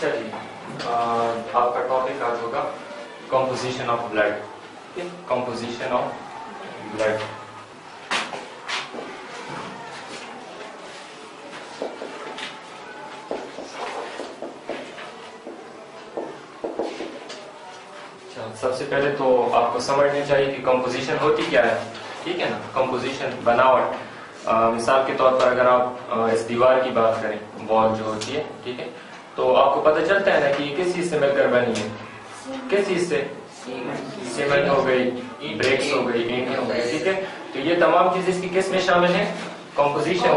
اچھا جی، آپ کا ٹاپک آج ہوگا composition of blood. Composition of blood. سب سے پہلے تو آپ کو سمجھنا چاہیے کہ کمپوزیشن ہوتی کیا ہے. ٹھیک ہے نا. کمپوزیشن بناوٹ. مثال کے طور پر اگر آپ اس دیوار کی بات کریں، وال جو ہوتی ہے، ٹھیک ہے، تو آپ کو پتہ چلتا ہے نا کہ یہ کس چیز سے مل کر بنی ہے. کس چیز سے؟ سیمنٹ ہو گئی، بریکس ہو گئی، اینٹ ہو گئی. ٹھیک ہے. تو یہ تمام چیزیں اس کی کس میں شامل ہیں؟ کمپوزیشن.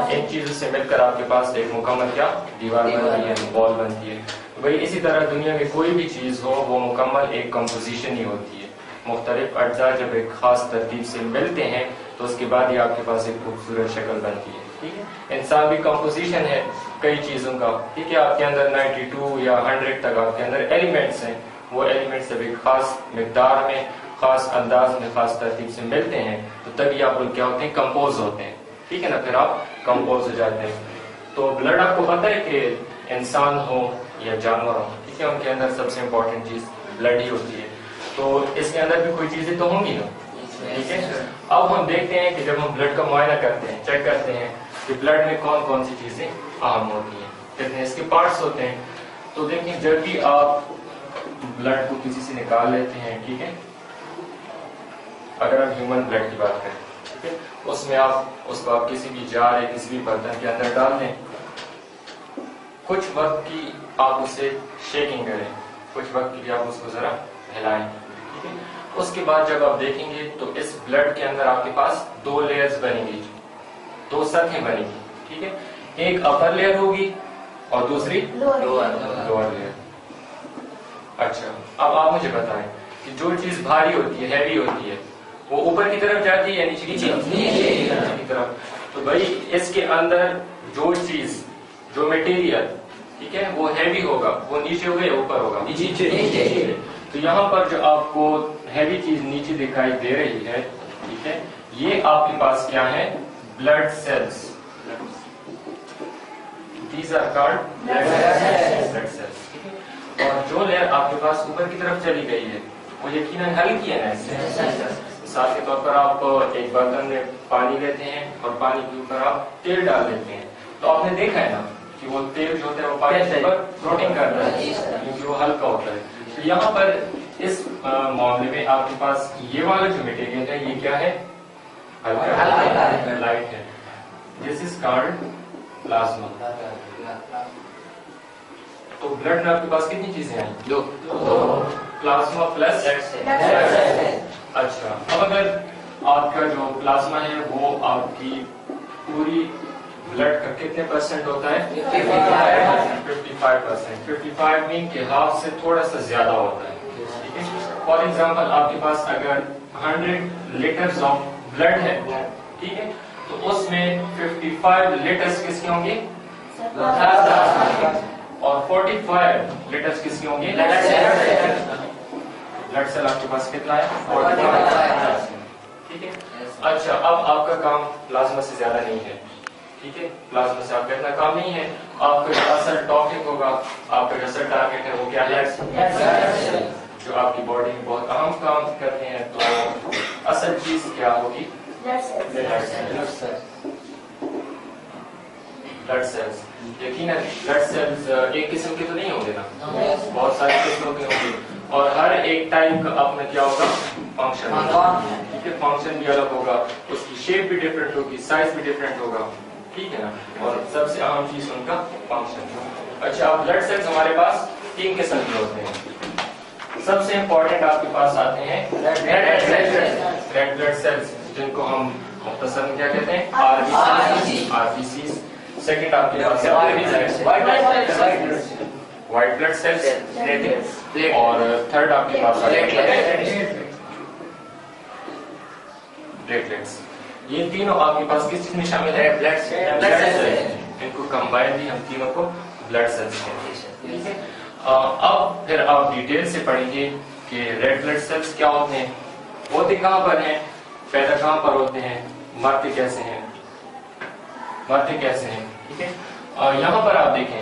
ان چیزوں سے مل کر آپ کے پاس ایک مکمل کیا دیوار بنتی ہے، وال بنتی ہے. وہی اسی طرح دنیا میں کوئی بھی چیز ہو وہ مکمل ایک کمپوزیشن ہی ہوتی ہے. مختلف اجزاء جب ایک خاص ترتیب سے ملتے ہیں تو اس کے بعد ہی آپ کے پاس ایک خوبصورت شکل بنتی ہے. ٹھیک ہے. انسان بھی کمپوزیشن ہے کئی چیزوں کا. ٹھیک ہے. آپ کے اندر 92 یا 100 تک آپ کے اندر ایلیمنٹس ہیں. وہ ایلیمنٹس جب ایک خاص مقدار میں، خاص انداز میں، خاص ترتیب سے ملتے ہیں تو تبھی آپ لوگ کیا ہوتے ہیں؟ کمپوز ہوتے ہیں. ٹھیک ہے نا. پھر آپ کمپوز ہو جاتے ہیں. تو بلڈ آپ کو پتہ ہے کہ انسان ہو یا جانور ہو، ٹھیک ہے، ان کے اندر سب سے امپورٹنٹ چیز بلڈ ہی ہوتی ہے. تو اس کے اندر بھی کوئی چیزیں تو ہوں گی نا. ٹھیک ہے. اب ہم دیکھتے ہیں کہ جب ہم بلڈ کا معائنہ کرتے ہیں، چیک کرتے ہیں کہ بلڈ میں کون کون سی چیزیں اہم ہوتی ہیں، کتنے اس کے پارٹس ہوتے ہیں. تو دیکھیں جب بھی آپ بلڈ کو کسی سے نکال لیتے ہیں، ٹھیک ہے، اگر آپ ہیومن بلڈ کی بات کریں، ٹھیک ہے، اس میں اس کو آپ کسی بھی جار یا کسی بھی برتن کے اندر ڈال دیں. کچھ وقت کی آپ اسے شیکنگ کریں، کچھ وقت کے لیے آپ اس کو ذرا ہلائیں. ٹھیک ہے. اس کے بعد جب آپ دیکھیں گے تو اس بلڈ کے اندر آپ کے پاس 2 لیئرز بنیں گی، 2 سطحیں بنیں گی. ٹھیک ہے. ایک اپر لیئر ہوگی اور دوسری لوور لیئر. اچھا، اب آپ مجھے بتائیں کہ جو چیز بھاری ہوتی ہے، ہیوی ہوتی ہے، وہ اوپر کی طرف جاتی ہے یا نیچے کی طرف؟ تو بھائی اس کے اندر جو چیز، جو مٹیریل، ٹھیک ہے، وہ ہیوی ہوگا، وہ نیچے ہوگا یا اوپر ہوگا؟ نیچے. تو یہاں پر جو آپ کو ہیوی چیز نیچے دکھائی دے رہی ہے، ٹھیک ہے، یہ آپ کے پاس کیا ہے؟ Blood cells. These are called blood cells. اور جو لیئر آپ کے پاس اوپر کی طرف چلی گئی ہے وہ یقیناً ہلکی ہے نا اس سے. مثال کے طور پر آپ ایک برتن میں پانی لیتے ہیں اور پانی کے اوپر آپ تیل ڈال دیتے ہیں، تو آپ نے دیکھا ہے نا کہ وہ تیل جو ہوتا ہے وہ پانی کے اوپر فلوٹنگ کرتا ہے کیونکہ وہ ہلکا ہوتا ہے. تو یہاں پر اس معاملے میں آپ کے پاس یہ والا جو مٹیریل ہے یہ کیا ہے؟ ہلکا، لائٹ ہے. دس از کالڈ پلازما. تو بلڈ میں آپ کے پاس کتنی چیزیں ہیں؟ 2. Plasma plus. اچھا، اب اگر آپ کا جو پلازما ہے وہ آپ کی پوری بلڈ کا کتنے پرسنٹ ہوتا ہے؟ 55%. 55 مین کہ ہاف سے تھوڑا سا زیادہ ہوتا ہے. ٹھیک ہے. فار ایگزامپل آپ کے پاس اگر 100 لیٹرز آف بلڈ ہے، ٹھیک ہے، تو اس میں 55 لیٹرز کس کے ہوں گے؟ اور 45 لیٹرز کس کے ہوں گے؟ بلڈ سیل آپ کے پاس کتنا ہے؟ 45. ٹھیک ہے. اچھا، اب آپ کا کام پلازما سے زیادہ نہیں ہے. ٹھیک ہے. پلازما سے آپ کا اتنا کام نہیں ہے. آپ کا جو اصل ٹاپک ہوگا، آپ کا جو اصل ٹارگیٹ ہے وہ کیا ہے؟ جو آپ کی باڈی میں بہت اہم کام کرتے ہیں. تو اصل چیز کیا ہوگی؟ Blood cells. یقیناً بلڈ سیلز ایک قسم کے تو نہیں ہوں گے نا، بہت سارے قسموں کے ہوں گے اور ہر ایک ٹائپ کا اپنا کیا ہوگا؟ فنکشن ہوگا. ٹھیک ہے. فنکشن بھی الگ ہوگا، اس کی شیپ بھی ڈفرینٹ ہوگی، سائز بھی ڈفرینٹ ہوگا. ٹھیک ہے نا. اور سب سے اہم چیز ان کا فنکشن. اچھا، بلڈ سیلز ہمارے پاس 3 قسم کے ہوتے ہیں. سب سے امپورٹنٹ آپ کے پاس آتے ہیں ریڈ بلڈ سیلز، جن کو ہم مختصر میں کیا کہتے ہیں؟ Are be Cs. سیکنڈ آپ کے پاس وائٹ بلڈ سیلز، اور تھرڈ آپ کے پاس پلیٹلیٹس. یہ تینوں آپ کے پاس کس چیز میں شامل ہے؟ Blood sales. ان کو کمبائن بھی ہم تینوں کو بلڈ سیلز کہتے ہیں. اب پھر آپ ڈیٹیل سے پڑھیں گے کہ ریڈ بلڈ سیلز کیا ہوتے ہیں، ہوتے کہاں پر ہیں، پیدا کہاں پر ہوتے ہیں، مرتے کیسے ہیں. ٹھیک ہے. یہاں پر آپ دیکھیں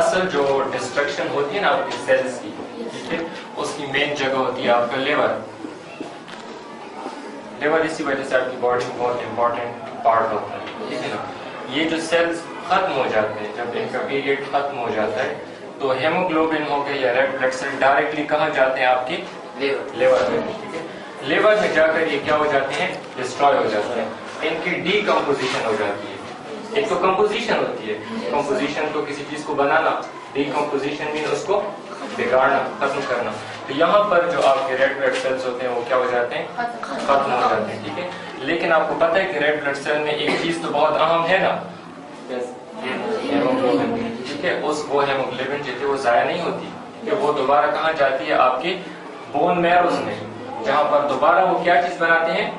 اصل جو ڈسٹرکشن ہوتی ہے نا آپ کے سیلس کی، ٹھیک ہے، اس کی مین جگہ ہوتی ہے آپ کا لیور. لیور اسی وجہ سے آپ کی باڈی میں بہت امپورٹنٹ پارٹ ہوتا ہے، ٹھیک ہے نا. یہ جو سیلز ختم ہو جاتے ہیں جب ان کا پیریڈ ختم ہو جاتا ہے تو ہیموگلوبن ہو گیا یا ریڈ بلڈ سیل ڈائریکٹلی کہاں جاتے ہیں آپ کی لیور میں، ٹھیک ہے. لیور میں جا کر یہ کیا ہو جاتے ہیں؟ ڈسٹروائے ہو جاتے ہیں. ان کی ڈی کمپوزیشن ہو جاتی ہے. ایک تو کمپوزیشن ہوتی ہے، کمپوزیشن کو کسی چیز کو بنانا، ڈی کمپوزیشن مین اس کو بگاڑنا، ختم کرنا. تو یہاں پر جو آپ کے ریڈ بلڈ سیلز ہوتے ہیں وہ کیا ہو جاتے ہیں؟ ختم ہو جاتے ہیں، ٹھیک ہے. لیکن آپ کو پتہ ہے کہ ریڈ بلڈ سیل میں ایک چیز تو بہت اہم ہے نا، ہیموگلوبن، ٹھیک ہے. وہ ہیموگلوبن جو ہے وہ ضائع نہیں ہوتی کہ وہ دوبارہ کہاں جاتی ہے؟ آپ کے بون میروز میں، جہاں پر دوبارہ وہ کیا چیز بناتے ہیں؟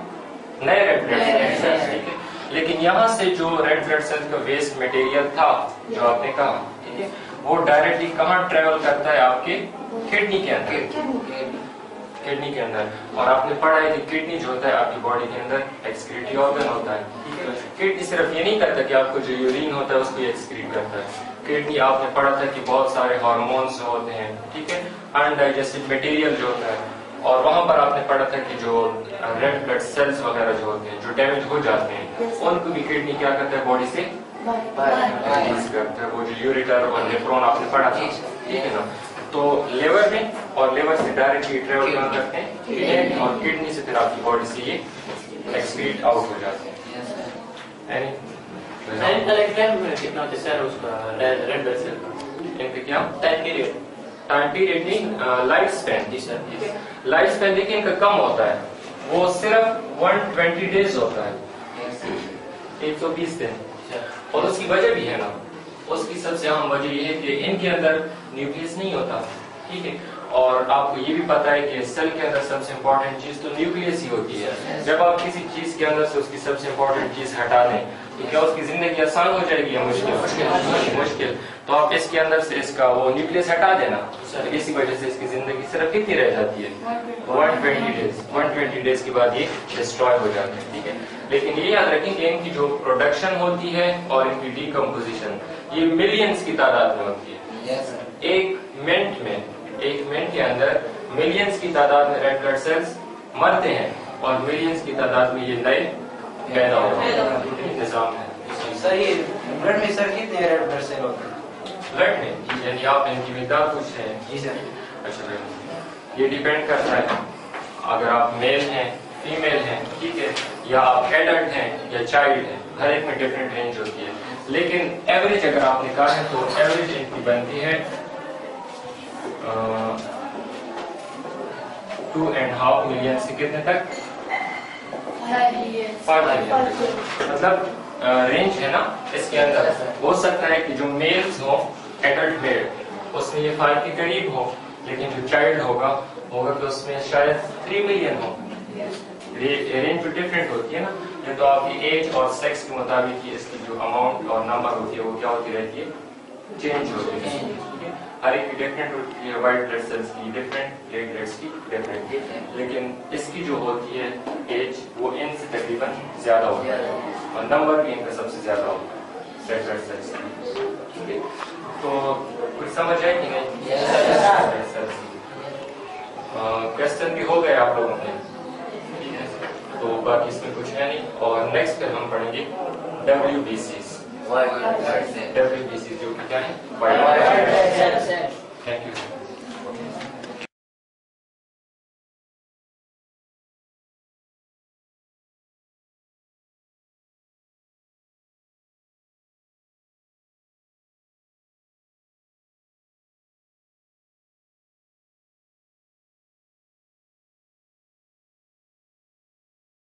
نئے ریڈ بلڈ سیلز، ٹھیک ہے. لیکن یہاں سے جو ریڈ بلڈ سیل کا ویسٹ مٹیریل تھا جو آپ نے کہا، ٹھیک ہے، وہ ڈائریکٹلی کہاں ٹریول کرتا ہے؟ آپ کے کڈنی کے اندر، کڈنی کے اندر. اور آپ نے پڑھا ہے کہ کڈنی جو ہوتا ہے آپ کی باڈی کے اندر ایکسکریٹری آرگن ہوتا ہے، ٹھیک ہے. کڈنی صرف یہ نہیں کرتا کہ آپ کو جو یورین ہوتا ہے اس کو ایکسکریٹ کرتا ہے. کڈنی آپ نے پڑھا تھا کہ بہت سارے ہارمونس ہوتے ہیں، ٹھیک ہے، انڈائجسٹڈ مٹیریل جو ہوتا ہے. اور وہاں پر آپ نے پڑھا تھا کہ جو ریڈ بلڈ سیلز وغیرہ جو ہوتے ہیں جو ڈیمیج ہو جاتے ہیں ان کو بھی کڈنی کیا کرتا ہے؟ باڈی سے ریلیز کرتا ہے. وہ جو یوریٹر اور نیفرون آپ نے پڑھا تھا، ٹھیک ہے نا. تو لیور میں اور لیور سے ڈائریکٹلی ٹریول کہاں کرتے ہیں؟ کڈنی، اور کڈنی سے پھر آپ کی باڈی سے یہ ایکسکریٹ آؤٹ ہو جاتے ہیں. کتنا ہوتا ہے سر اس کا ریڈ بلڈ سیل کا؟ ان کا کیا ٹائم پیریڈ؟ ٹائم پیریڈ نہیں، لائف اسپین. جی سر. ٹھیک ہے، لائف اسپین دیکھیں ان کا کم ہوتا ہے، وہ صرف 120 ڈیز ہوتا ہے، 120 دن. اور اس کی وجہ بھی ہے نا، اس کی سب سے اہم وجہ یہ ہے کہ ان کے اندر نیوکلیس نہیں ہوتا، ٹھیک ہے. اور آپ کو یہ بھی پتا ہے کہ سیل کے اندر سب سے امپورٹنٹ چیز تو نیوکلیس ہی ہوتی ہے. جب آپ کسی چیز کے اندر سے اس کی سب سے امپورٹنٹ چیز ہٹا دیں تو کیا اس کی زندگی آسان ہو جائے گی یا مشکل؟ تو آپ اس کے اندر سے اس کا وہ نیوکلیس ہٹا دینا، اسی وجہ سے اس کی زندگی صرف کتنی رہ جاتی ہے؟ 120 ڈیز کے بعد یہ ڈسٹروائے ہو جاتے ہیں، ٹھیک ہے. لیکن یہ یاد رکھیں کہ ان کی جو پروڈکشن ہوتی ہے اور ان کی ڈی کمپوزیشن یہ ملینز کی تعداد میں ہوتی ہے. ایک منٹ کے اندر ملینز کی تعداد میں ریڈ بلڈ سیلز مرتے ہیں اور ملینز کی تعداد میں یہ نئے پیدا ہوتے ہیں. نظام ہے سر. یہ بلڈ میں سر کتنے ریڈ بلڈ سیل ہوتے ہیں؟ بلڈ میں یعنی آپ ان کی مقدار پوچھ رہے ہیں؟ جی سر. اچھا، یہ ڈیپینڈ کرتا ہے اگر آپ میل ہیں، فیمیل ہیں، ٹھیک ہے، یا آپ ایڈلٹ ہیں یا چائلڈ ہیں، ہر ایک میں ڈفرینٹ رینج ہوتی ہے. لیکن ایوریج اگر آپ نے کہا ہے تو ایوریج ان کی بنتی ہے 2.5 ملین سے کتنے تک؟ 5 ملین. مطلب رینج ہے نا اس کے اندر. ہو سکتا ہے کہ جو میلز ہوں ایڈلٹ میل اس میں یہ 5 کے قریب ہو، لیکن جو چائلڈ ہوگا تو اس میں شاید 3 ملین ہو. رینج جو ڈفرینٹ ہوتی ہے نا، یہ تو آپ کی ایج اور سیکس کے مطابق اس کی جو اماؤنٹ اور نمبر ہوتی ہے وہ کیا ہوتی رہتی ہے؟ چینج ہوتی ہے. ہر ایک کی ڈفرینٹ ہوتی ہے، وائٹ بلڈ سیلز کی ڈفرینٹ، ریڈ بلڈ کی ڈفرینٹ. لیکن اس کی جو ہوتی ہے ایج وہ ان سے تقریباً زیادہ ہوتی ہے اور نمبر بھی ان کا سب سے زیادہ ہوتا ہے ریڈ بلڈ سیلز کی. تو کچھ سمجھ آئے کہ نہیں؟ کوشچن بھی ہو گئے آپ لوگوں کے، تو باقی اس میں کچھ ہے نہیں. اور نیکسٹ پھر ہم پڑھیں گے WBCs. WBCs جو کہ کیا ہے؟ Thank you.